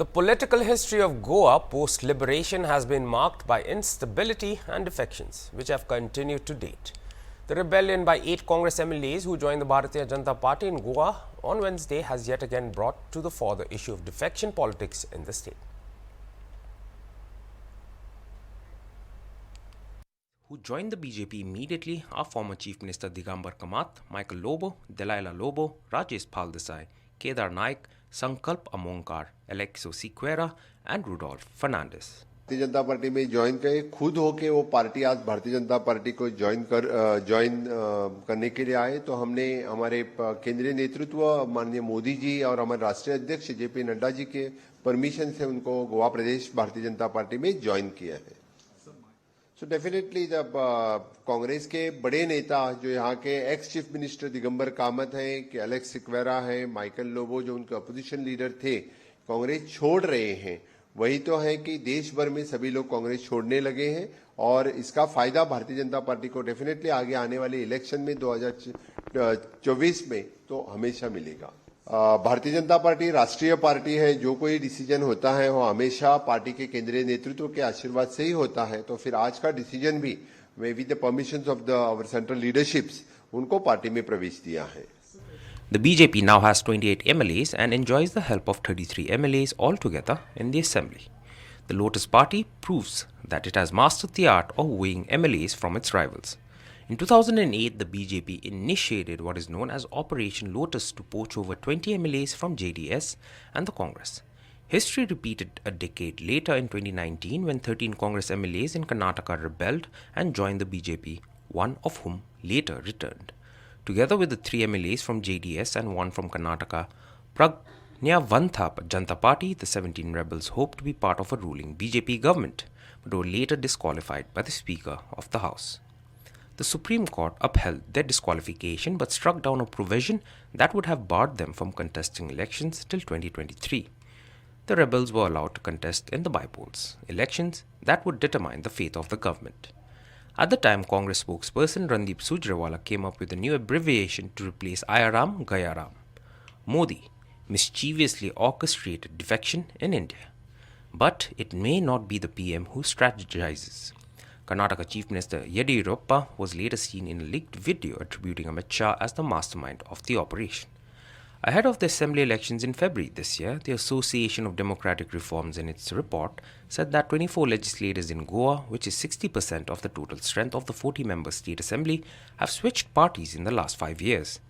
The political history of Goa post-liberation has been marked by instability and defections, which have continued to date. The rebellion by 8 Congress MLAs who joined the Bharatiya Janata Party in Goa on Wednesday has yet again brought to the fore the issue of defection politics in the state. Who joined the BJP immediately are former Chief Minister Digambar Kamath, Michael Lobo, Delaila Lobo, Rajesh Phaldesai, Kedar Naik, Sankalp Amonkar, Alexo Sequeira and Rudolf Fernandez. Bharatiya Janata party में join करे खुद होके वो party आज Bharatiya Janata party को join करने के लिए आए तो हमने हमारे केंद्रीय नेतृत्व माननीय मोदी जी और हमारे राष्ट्रीय अध्यक्ष जेपी नड्डा जी के परमिशन से उनको गोवा प्रदेश भारतीय जनता पार्टी में ज्वाइन किया है. सो डेफिनेटली जब कांग्रेस के बड़े नेता जो यहाँ के ex chief minister Digambar Kamat हैं कि एलेक्स सिक्वेरा है, माइकल लोबो जो उनके अपोजिशन लीडर थे कांग्रेस छोड़ रहे हैं, वही तो है कि देश भर में सभी लोग कांग्रेस छोड़ने लगे हैं और इसका फायदा भारतीय जनता पार्टी को डेफिनेटली आगे आने वाले इलेक्शन में 2024 में तो हमेशा मिलेगा. भारतीय जनता पार्टी राष्ट्रीय पार्टी है. जो कोई डिसीजन होता है वो हमेशा पार्टी के केंद्रीय नेतृत्व के आशीर्वाद से ही होता है. तो फिर आज का डिसीजन भी with the permissions of the our central leaderships उनको पार्टी में प्रवेश दिया है. The BJP now has 28 MLAs and enjoys the help of 33 MLAs altogether in the assembly. The Lotus Party proves that it has mastered the art of wooing MLAs from its rivals. In 2008, the BJP initiated what is known as Operation Lotus to poach over 20 MLAs from JDS and the Congress. History repeated a decade later in 2019 when 13 Congress MLAs in Karnataka rebelled and joined the BJP, one of whom later returned. Together with the 3 MLAs from JDS and 1 from Karnataka, Pragyavantha Janata Party, the 17 rebels hoped to be part of a ruling BJP government, but were later disqualified by the Speaker of the House. The Supreme Court upheld their disqualification but struck down a provision that would have barred them from contesting elections till 2023. The rebels were allowed to contest in the by-polls, elections that would determine the fate of the government. At the time, Congress spokesperson Randeep Surjewala came up with a new abbreviation to replace Ayaram, Gayaram. Modi mischievously orchestrated defection in India. But it may not be the PM who strategizes. Karnataka Chief Minister Yediyurappa was later seen in a leaked video attributing Amit Shah as the mastermind of the operation. Ahead of the assembly elections in February this year, the Association of Democratic Reforms in its report said that 24 legislators in Goa, which is 60% of the total strength of the 40-member state assembly, have switched parties in the last 5 years.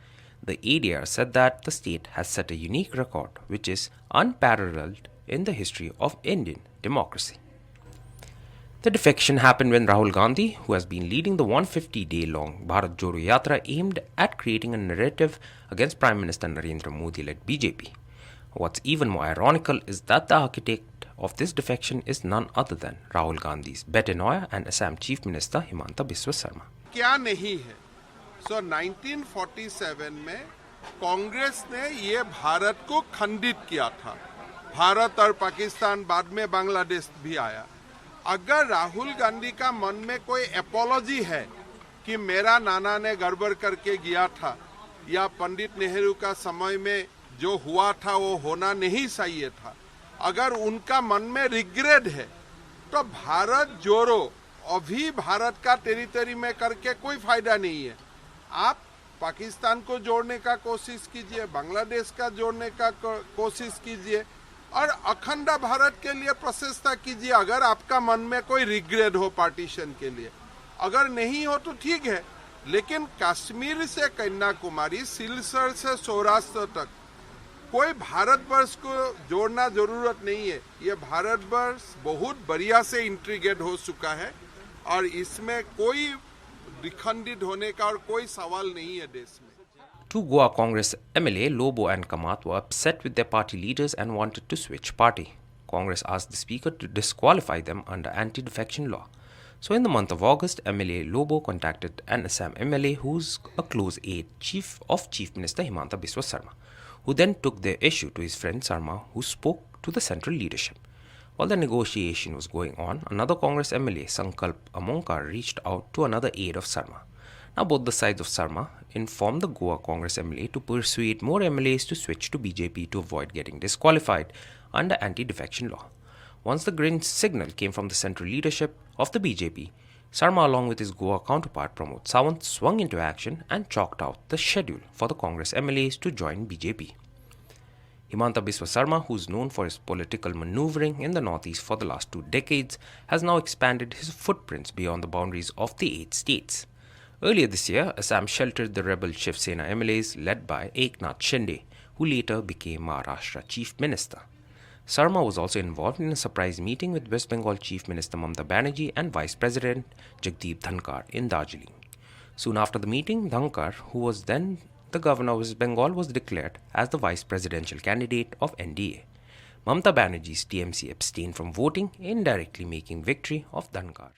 The ADR said that the state has set a unique record which is unparalleled in the history of Indian democracy. The defection happened when Rahul Gandhi, who has been leading the 150-day-long Bharat Jodo Yatra aimed at creating a narrative against Prime Minister Narendra Modi-led BJP. What's even more ironical is that the architect of this defection is none other than Rahul Gandhi's Betanoia and Assam Chief Minister Himanta Biswa Sarma. क्या नहीं है? So 1947 में कांग्रेस ने ये भारत को खंडित किया था. भारत और पाकिस्तान बाद में बांग्लादेश भी आया. अगर राहुल गांधी का मन में कोई एपोलॉजी है कि मेरा नाना ने गड़बड़ करके गया था या पंडित नेहरू का समय में जो हुआ था वो होना नहीं चाहिए था, अगर उनका मन में रिग्रेट है तो भारत जोड़ो अभी भारत का टेरिटरी में करके कोई फायदा नहीं है. आप पाकिस्तान को जोड़ने का कोशिश कीजिए, बांग्लादेश का जोड़ने का कोशिश कीजिए और अखंड भारत के लिए प्रचेष्टा कीजिए अगर आपका मन में कोई रिग्रेट हो पार्टीशन के लिए. अगर नहीं हो तो ठीक है, लेकिन कश्मीर से कन्याकुमारी, सिलचर से सौराष्ट्र तक कोई भारतवर्ष को जोड़ना जरूरत नहीं है. ये भारतवर्ष बहुत बढ़िया से इंटीग्रेट हो चुका है और इसमें कोई विखंडित होने का और कोई सवाल नहीं है देश में. Two Goa Congress MLA, Lobo and Kamath, were upset with their party leaders and wanted to switch party. Congress asked the Speaker to disqualify them under anti-defection law. So in the month of August, MLA Lobo contacted an Assam MLA who's a close aide of Chief Minister Himanta Biswa Sarma, who then took their issue to his friend Sarma, who spoke to the central leadership. While the negotiation was going on, another Congress MLA, Sankalp Amonkar, reached out to another aide of Sarma. Now, both the sides of Sarma informed the Goa Congress MLA to persuade more MLAs to switch to BJP to avoid getting disqualified under anti-defection law. Once the green signal came from the central leadership of the BJP, Sarma, along with his Goa counterpart Pramod Sawant, swung into action and chalked out the schedule for the Congress MLAs to join BJP. Himanta Biswa Sarma, who is known for his political maneuvering in the northeast for the last 2 decades, has now expanded his footprints beyond the boundaries of the 8 states. Earlier this year, Assam sheltered the rebel Shiv Sena MLAs led by Eknath Shinde, who later became Maharashtra Chief Minister. Sarma was also involved in a surprise meeting with West Bengal Chief Minister Mamata Banerjee and Vice President Jagdeep Dhankar in Darjeeling. Soon after the meeting, Dhankar, who was then the governor of West Bengal, was declared as the vice presidential candidate of NDA. Mamata Banerjee's TMC abstained from voting, indirectly making victory of Dhankar.